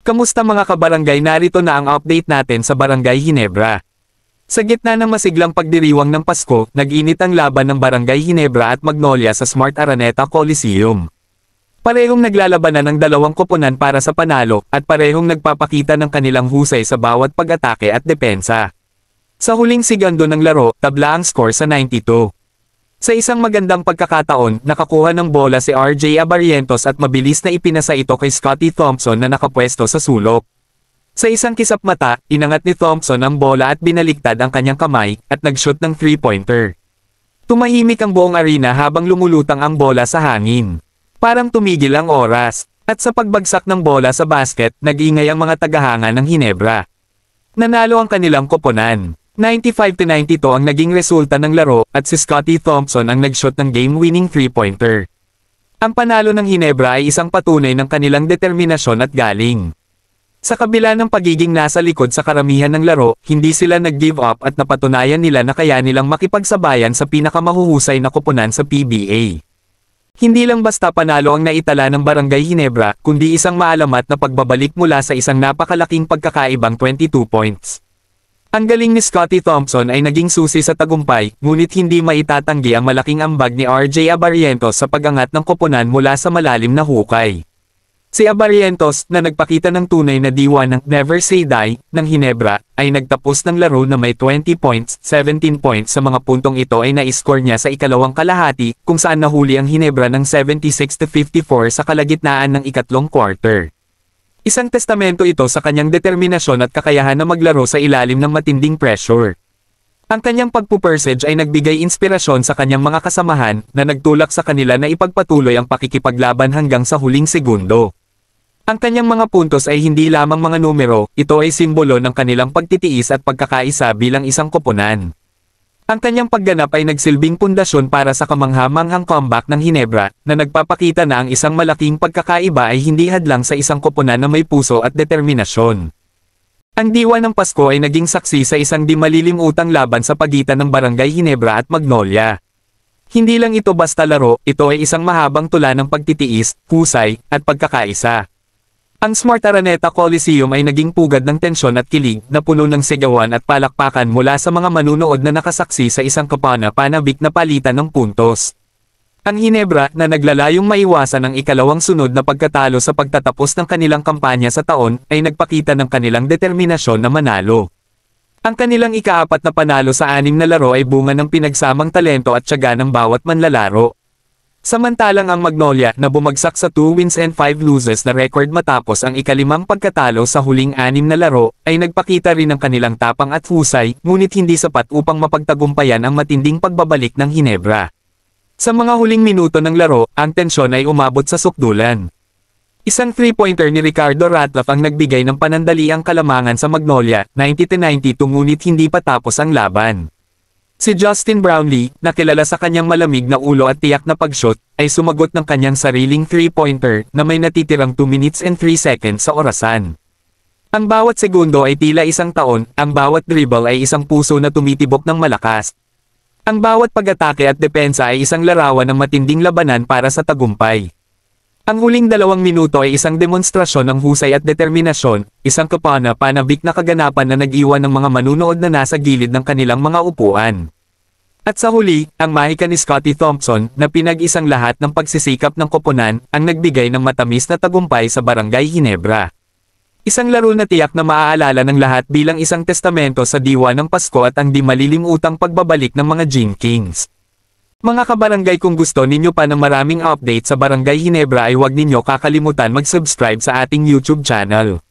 Kamusta mga kabarangay, narito na ang update natin sa Barangay Ginebra. Sa gitna ng masiglang pagdiriwang ng Pasko, nag-init ang laban ng Barangay Ginebra at Magnolia sa Smart Araneta Coliseum. Parehong naglalabanan ng dalawang koponan para sa panalo, at parehong nagpapakita ng kanilang husay sa bawat pag-atake at depensa. Sa huling segundo ng laro, tabla ang score sa 92. Sa isang magandang pagkakataon, nakakuha ng bola si RJ Abarientos at mabilis na ipinasa ito kay Scotty Thompson na nakapwesto sa sulok. Sa isang kisap mata, inangat ni Thompson ang bola at binaliktad ang kanyang kamay, at nag-shoot ng 3-pointer. Tumahimik ang buong arena habang lumulutang ang bola sa hangin. Parang tumigil ang oras, at sa pagbagsak ng bola sa basket, nag-ingay ang mga tagahanga ng Ginebra. Nanalo ang kanilang koponan. 95-92 ang naging resulta ng laro, at si Scotty Thompson ang nag-shot ng game-winning 3-pointer. Ang panalo ng Ginebra ay isang patunay ng kanilang determinasyon at galing. Sa kabila ng pagiging nasa likod sa karamihan ng laro, hindi sila nag-give up at napatunayan nila na kaya nilang makipagsabayan sa pinakamahuhusay na koponan sa PBA. Hindi lang basta panalo ang naitala ng Barangay Ginebra, kundi isang maalamat na pagbabalik mula sa isang napakalaking pagkakaibang 22 points. Ang galing ni Scotty Thompson ay naging susi sa tagumpay, ngunit hindi maitatanggi ang malaking ambag ni RJ Abarientos sa pag-angat ng koponan mula sa malalim na hukay. Si Abarientos, na nagpakita ng tunay na diwa ng Never Say Die ng Ginebra, ay nagtapos ng laro na may 20 points, 17 points sa mga puntong ito ay na-score niya sa ikalawang kalahati, kung saan nahuli ang Ginebra ng 76-54 sa kalagitnaan ng ikatlong quarter. Isang testamento ito sa kanyang determinasyon at kakayahan na maglaro sa ilalim ng matinding pressure. Ang kanyang pagpupersage ay nagbigay inspirasyon sa kanyang mga kasamahan na nagtulak sa kanila na ipagpatuloy ang pakikipaglaban hanggang sa huling segundo. Ang kanyang mga puntos ay hindi lamang mga numero, ito ay simbolo ng kanilang pagtitiis at pagkakaisa bilang isang koponan. Ang kanyang pagganap ay nagsilbing pundasyon para sa kamangha-manghang comeback ng Ginebra, na nagpapakita na ang isang malaking pagkakaiba ay hindi hadlang sa isang koponan na may puso at determinasyon. Ang diwa ng Pasko ay naging saksi sa isang di malilimutang laban sa pagitan ng Barangay Ginebra at Magnolia. Hindi lang ito basta laro, ito ay isang mahabang tula ng pagtitiis, husay, at pagkakaisa. Ang Smart Araneta Coliseum ay naging pugad ng tensyon at kilig na puno ng sigawan at palakpakan mula sa mga manunood na nakasaksi sa isang kapana-panabik na palitan ng puntos. Ang Ginebra, na naglalayong maiwasan ang ikalawang sunod na pagkatalo sa pagtatapos ng kanilang kampanya sa taon, ay nagpakita ng kanilang determinasyon na manalo. Ang kanilang ikaapat na panalo sa 6 na laro ay bunga ng pinagsamang talento at tiyaga ng bawat manlalaro. Samantalang ang Magnolia, na bumagsak sa 2 wins and 5 losses na record matapos ang ikalimang pagkatalo sa huling 6 na laro, ay nagpakita rin ng kanilang tapang at husay, ngunit hindi sapat upang mapagtagumpayan ang matinding pagbabalik ng Ginebra. Sa mga huling minuto ng laro, ang tensyon ay umabot sa sukdulan. Isang 3-pointer ni Ricardo Ratliff ang nagbigay ng panandaliang kalamangan sa Magnolia, 90-92, ngunit hindi pa tapos ang laban. Si Justin Brownlee, na kilala sa kanyang malamig na ulo at tiyak na pag-shot, ay sumagot ng kanyang sariling 3-pointer na may natitirang 2 minutes and 3 seconds sa orasan. Ang bawat segundo ay tila isang taon, ang bawat dribble ay isang puso na tumitibok ng malakas. Ang bawat pag-atake at depensa ay isang larawan ng matinding labanan para sa tagumpay. Ang huling 2 minuto ay isang demonstrasyon ng husay at determinasyon, isang kapana-panabik na kaganapan na nag-iwan ng mga manunood na nasa gilid ng kanilang mga upuan. At sa huli, ang mahika ni Scotty Thompson, na pinag-isang lahat ng pagsisikap ng koponan, ang nagbigay ng matamis na tagumpay sa Barangay Ginebra. Isang laro na tiyak na maaalala ng lahat bilang isang testamento sa diwa ng Pasko at ang di malilimutang pagbabalik ng mga Gin Kings. Mga kabarangay, kung gusto ninyo pa ng maraming update sa Barangay Ginebra ay huwag ninyo kakalimutan mag-subscribe sa ating YouTube channel.